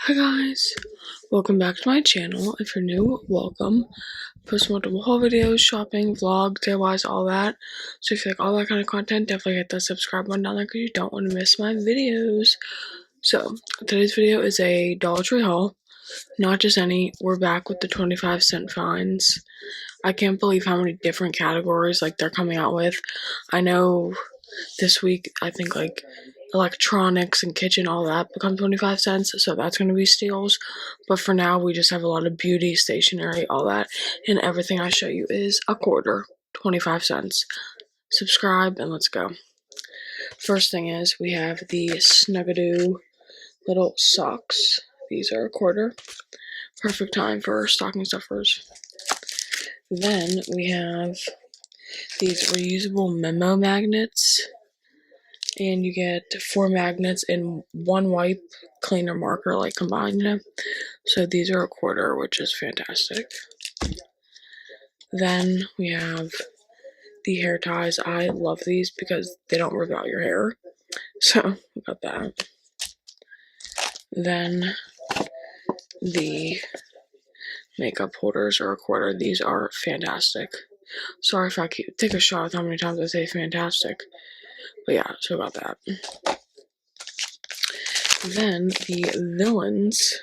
Hi guys, welcome back to my channel. If you're new, welcome. Post multiple haul videos, shopping, vlogs, DIYs, all that. So if you like all that kind of content, definitely hit that subscribe button down there because you don't want to miss my videos. So today's video is a Dollar Tree haul. Not just any, we're back with the 25-cent finds. I can't believe how many different categories they're coming out with. I know this week, I think electronics and kitchen, all that become 25 cents, so that's going to be steals. But for now, we just have a lot of beauty, stationery, all that, and everything I show you is a quarter, 25 cents. Subscribe and let's go. First thing is we have the Snugadoo little socks. These are a quarter. Perfect time for stocking stuffers. Then we have these reusable memo magnets, and you get 4 magnets and 1 wipe cleaner marker combined in it. So these are a quarter, which is fantastic. Then we have the hair ties. I love these because they don't rip out your hair. So we got that. Then the makeup holders are a quarter. These are fantastic. Sorry if I take a shot with how many times I say fantastic. But yeah, so about that. Then the Villains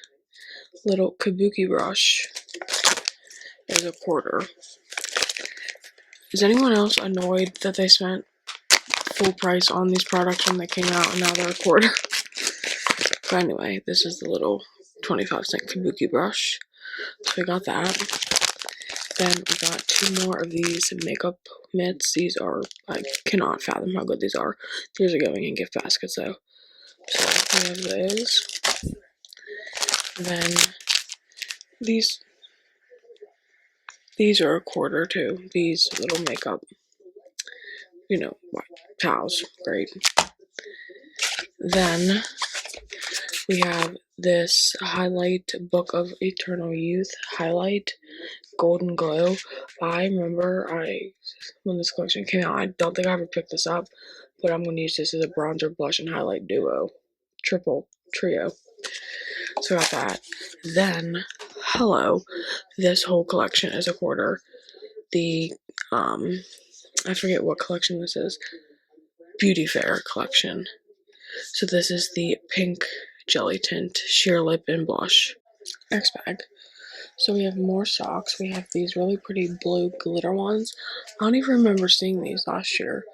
little kabuki brush is a quarter. Is anyone else annoyed that they spent full price on these products when they came out and now they're a quarter? But anyway, this is the little 25-cent kabuki brush. So we got that. Then we got 2 more of these makeup mitts. These are, I cannot fathom how good these are. These are going in gift baskets though. So we have those. Then these are a quarter too. These little makeup, towels, great. Then we have this highlight Book of Eternal Youth highlight Golden Glow. I remember when this collection came out, I don't think I ever picked this up, but I'm going to use this as a bronzer, blush, and highlight duo. Trio. So I got that. Then, hello, this whole collection is a quarter. The, I forget what collection this is. Beauty Fair collection. So this is the pink jelly tint sheer lip and blush X bag. So we have more socks. We have these really pretty blue glitter ones. I don't even remember seeing these last year.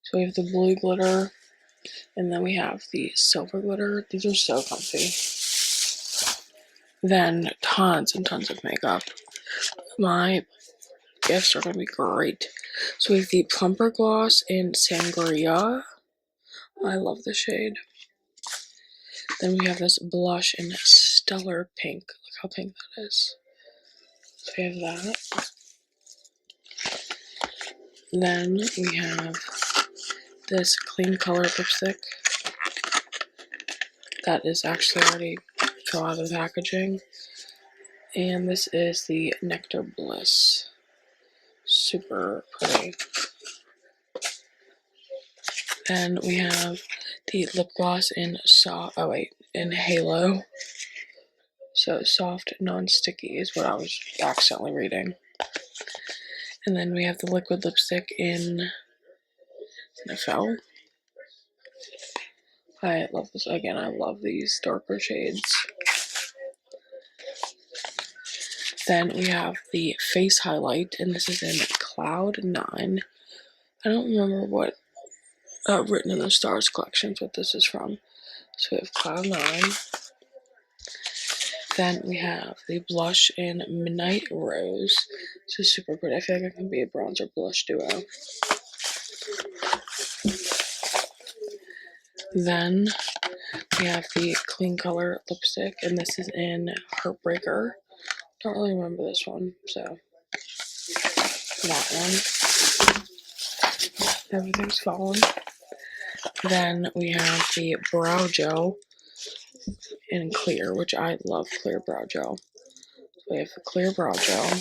So we have the blue glitter, and then we have the silver glitter. These are so comfy. Then tons and tons of makeup. My gifts are going to be great. So we have the Plumper Gloss in Sangria. I love the shade. Then we have this blush in Stellar Pink. Look how pink that is. So we have that. Then we have this Clean Color lipstick that is actually already fell out of the packaging. And this is the Nectar Bliss. Super pretty. Then we have the lip gloss in Halo. So soft, non-sticky is what I was accidentally reading. And then we have the liquid lipstick in NFL. I love this. Again, I love these darker shades. Then we have the face highlight, and this is in Cloud 9. I don't remember what Written in the Stars collections what this is from. So we have Cloud 9. Then we have the blush in Midnight Rose. This is super pretty. I feel like it can be a bronzer blush duo. Then we have the Clean Color lipstick, and this is in Heartbreaker. Don't really remember this one, so that one. Everything's fallen. Then we have the brow gel in clear, which I love clear brow gel. So we have the clear brow gel.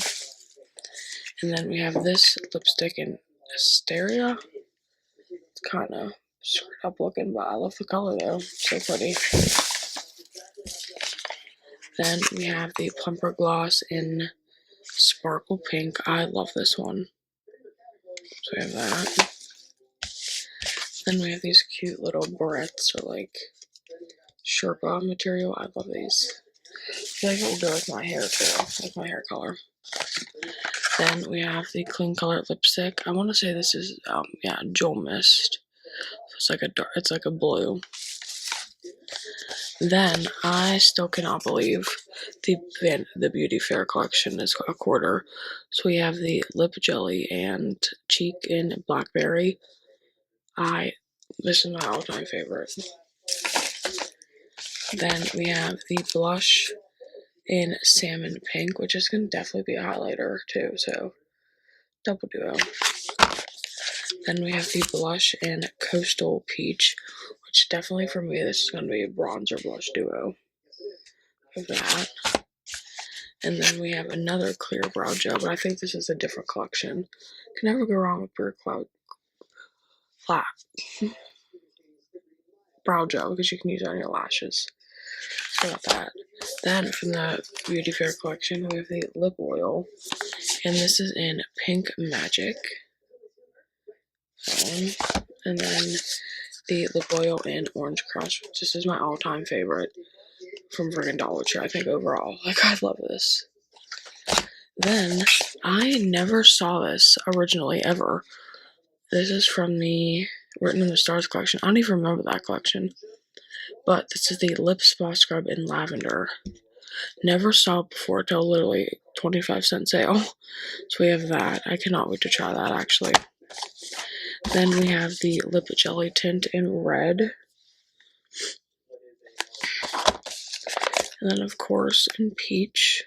And then we have this lipstick in Asteria. It's kind of screwed up looking, but I love the color though. So pretty. Then we have the Plumper Gloss in Sparkle Pink. I love this one. So we have that. Then we have these cute little barrettes, or like Sherpa material. I love these. I feel like it will go with my hair too, like my hair color. Then we have the Clean Color lipstick. I want to say this is Jewel Mist. It's like a blue. Then I still cannot believe the Beauty Fair collection is a quarter. So we have the Lip Jelly and Cheek in Blackberry. This is my all-time favorite. Then we have the blush in Salmon Pink, which is going to definitely be a highlighter too, so double duo. Then we have the blush in Coastal Peach, which definitely for me, this is going to be a bronzer blush duo of that. And then we have another clear brow gel, but I think this is a different collection. Can never go wrong with Pure Cloud Flat brow gel because you can use it on your lashes. So about that. Then from the Beauty Fair collection, we have the lip oil, and this is in Pink Magic. And then the lip oil in Orange Crush, which this is my all-time favorite from friggin' Dollar Tree, I think, overall. Like, I love this. Then, I never saw this originally, ever. This is from the Written in the Stars collection. I don't even remember that collection. But this is the Lip Spa Scrub in Lavender. Never saw it before till literally 25-cent sale. So we have that. I cannot wait to try that, actually. Then we have the Lip Jelly tint in Red. And then, of course, in Peach.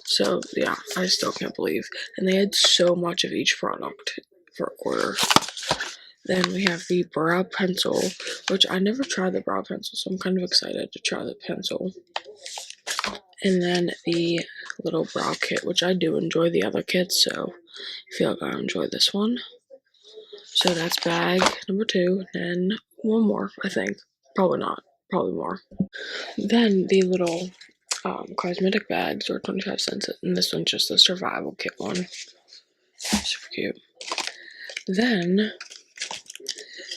So, yeah, I still can't believe. And they had so much of each product for a quarter. Then we have the brow pencil, which I never tried the brow pencil, so I'm kind of excited to try the pencil. And then the little brow kit, which I do enjoy the other kits, so I feel like I enjoy this one. So that's bag number 2, then one more, I think. Probably not, probably more. Then the little cosmetic bags are 25 cents, and this one's just the survival kit one. Super cute. Then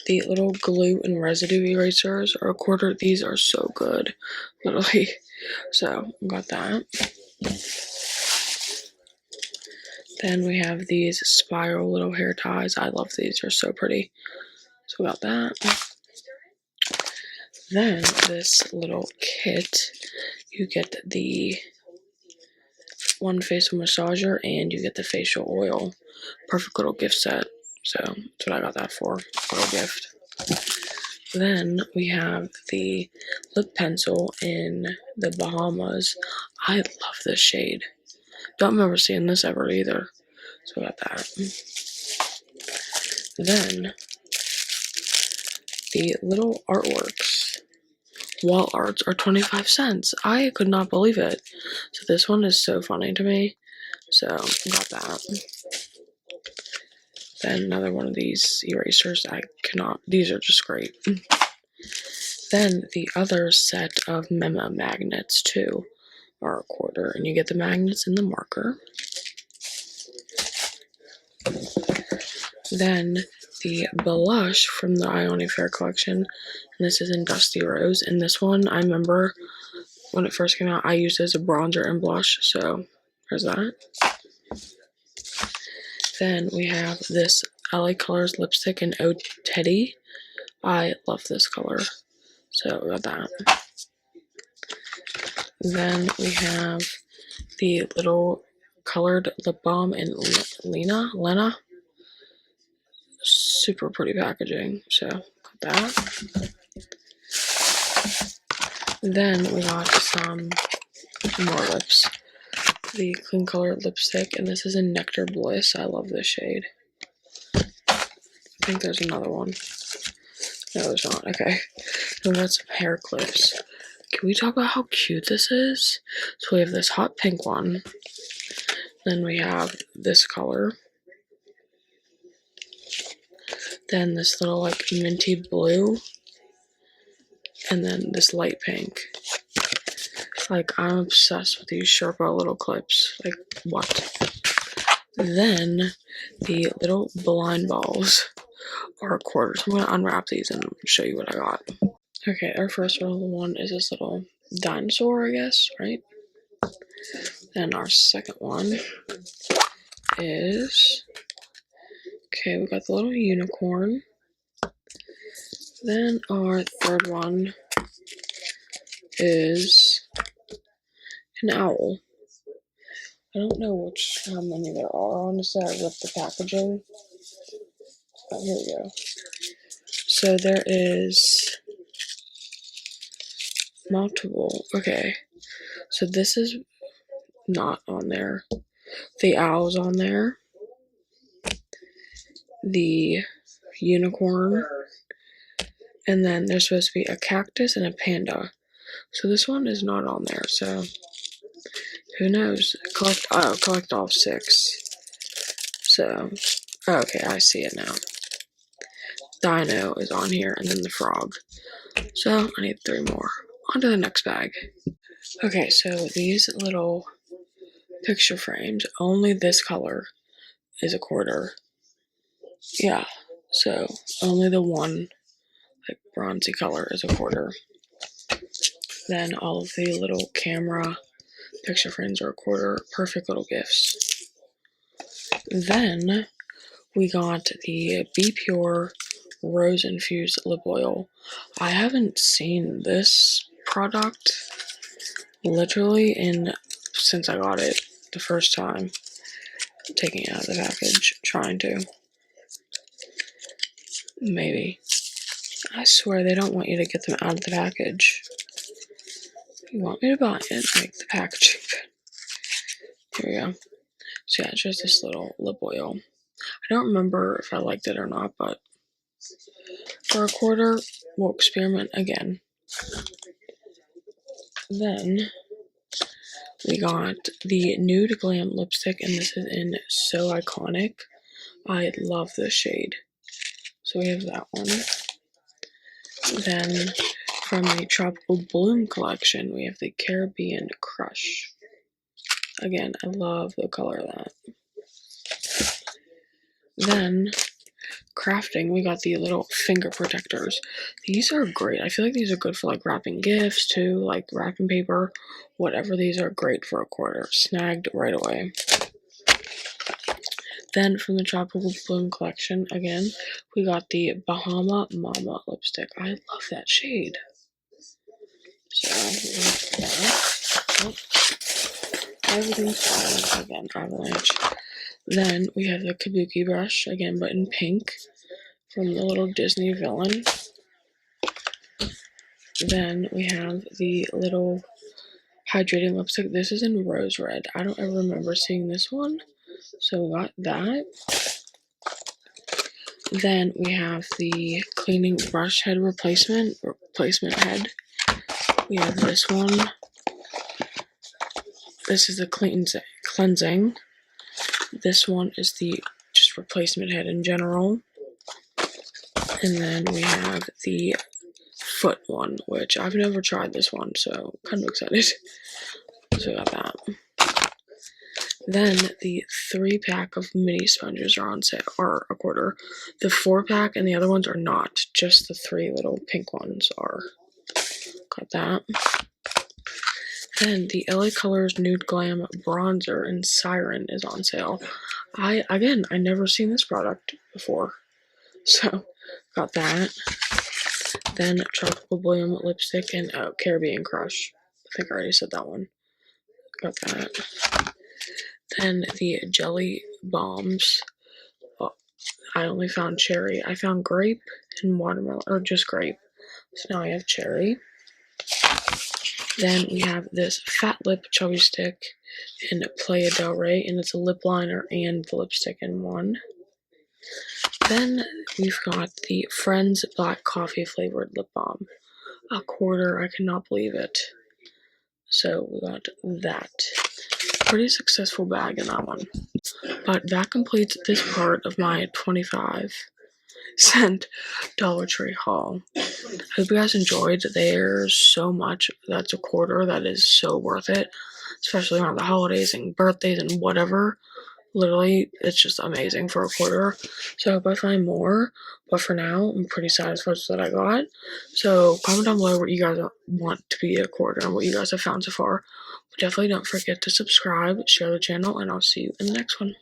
the little glue and residue erasers are a quarter. These are so good, literally. So got that. Then we have these spiral little hair ties. I love these, they're so pretty. So got that. Then this little kit, you get the one facial massager and you get the facial oil. Perfect little gift set. So that's what I got that for, little gift. Then we have the lip pencil in the Bahamas. I love this shade. Don't remember seeing this ever either. So I got that. Then the little artworks, wall arts, are 25 cents. I could not believe it. So this one is so funny to me. So I got that. Then another one of these erasers. These are just great. Then the other set of memo magnets too are a quarter, and you get the magnets and the marker. Then the blush from the Ione Fair collection, and this is in Dusty Rose. And this one, I remember when it first came out, I used it as a bronzer and blush, so there's that. Then we have this LA Colors lipstick in Oh Teddy. I love this color, so we got that. Then we have the little colored lip balm in Lena. Super pretty packaging, so got that. Then we got some more lips. The Clean Color lipstick, and this is in Nectar Bliss. I love this shade. I think there's another one. No, there's not. Okay. Then we got some hair clips. Can we talk about how cute this is? So we have this hot pink one. Then we have this color. Then this little like minty blue. And then this light pink. Like, I'm obsessed with these Sherpa little clips. Like, what? Then, the little blind balls are a quarter. So I'm going to unwrap these and show you what I got. Okay, our first one is this little dinosaur, I guess, right? Then our second one is... Okay, we got the little unicorn. Then our third one is an owl. I don't know how many there are. Honestly, I ripped the packaging. Oh, here we go. So there is multiple. Okay, so this is not on there. The owl's on there. The unicorn. And then there's supposed to be a cactus and a panda. So this one is not on there. So who knows? Collect all 6. So, okay, I see it now. Dino is on here, and then the frog. So, I need 3 more. On to the next bag. Okay, so these little picture frames, only this color is a quarter. Yeah, so only the one, like, bronzy color is a quarter. Then all of the little camera picture frames are a quarter. Perfect little gifts. Then we got the Be Pure Rose Infused Lip Oil. I haven't seen this product literally since I got it the first time. Taking it out of the package, trying to. Maybe. I swear they don't want you to get them out of the package. You want me to buy it, make the packaging good. Here we go. So yeah, it's just this little lip oil. I don't remember if I liked it or not, but for a quarter, we'll experiment again. Then we got the Nude Glam lipstick, and this is in So Iconic. I love this shade. So we have that one. Then from the Tropical Bloom collection, we have the Caribbean Crush. Again, I love the color of that. Then, crafting, we got the little finger protectors. These are great. I feel like these are good for like wrapping gifts too, like wrapping paper, whatever. These are great for a quarter. Snagged right away. Then from the Tropical Bloom collection, again, we got the Bahama Mama lipstick. I love that shade. So, everything's fine. Again, avalanche. Then we have the Kabuki brush, again, but in pink, from the little Disney villain. Then we have the little hydrating lipstick. This is in rose red. I don't ever remember seeing this one, so we got that. Then we have the cleaning brush head replacement head. We have this one. This is the cleansing. This one is the just replacement head in general. And then we have the foot one, which I've never tried this one, so kind of excited. So we got that. Then the 3-pack of mini sponges are on sale, are a quarter. The 4-pack and the other ones are not. Just the 3 little pink ones are. Got that. Then the LA Colors Nude Glam Bronzer in Siren is on sale. I never seen this product before. So, got that. Then Tropical Bloom lipstick and Caribbean Crush. I think I already said that one. Got that. Then the Jelly Bombs. Oh, I only found cherry. I found grape and watermelon, or just grape. So now I have cherry. Then we have this Fat Lip Chubby Stick in Playa del Rey, and it's a lip liner and the lipstick in one. Then we've got the Friends Black Coffee Flavored Lip Balm. A quarter, I cannot believe it. So we got that. Pretty successful bag in that one. But that completes this part of my 25 cent Dollar Tree haul. I hope you guys enjoyed. There's so much that's a quarter that is so worth it, especially around the holidays and birthdays and whatever. Literally, it's just amazing for a quarter. So I hope I find more. But for now, I'm pretty satisfied with what I got. So comment down below what you guys want to be a quarter and what you guys have found so far. But definitely don't forget to subscribe, share the channel, and I'll see you in the next one.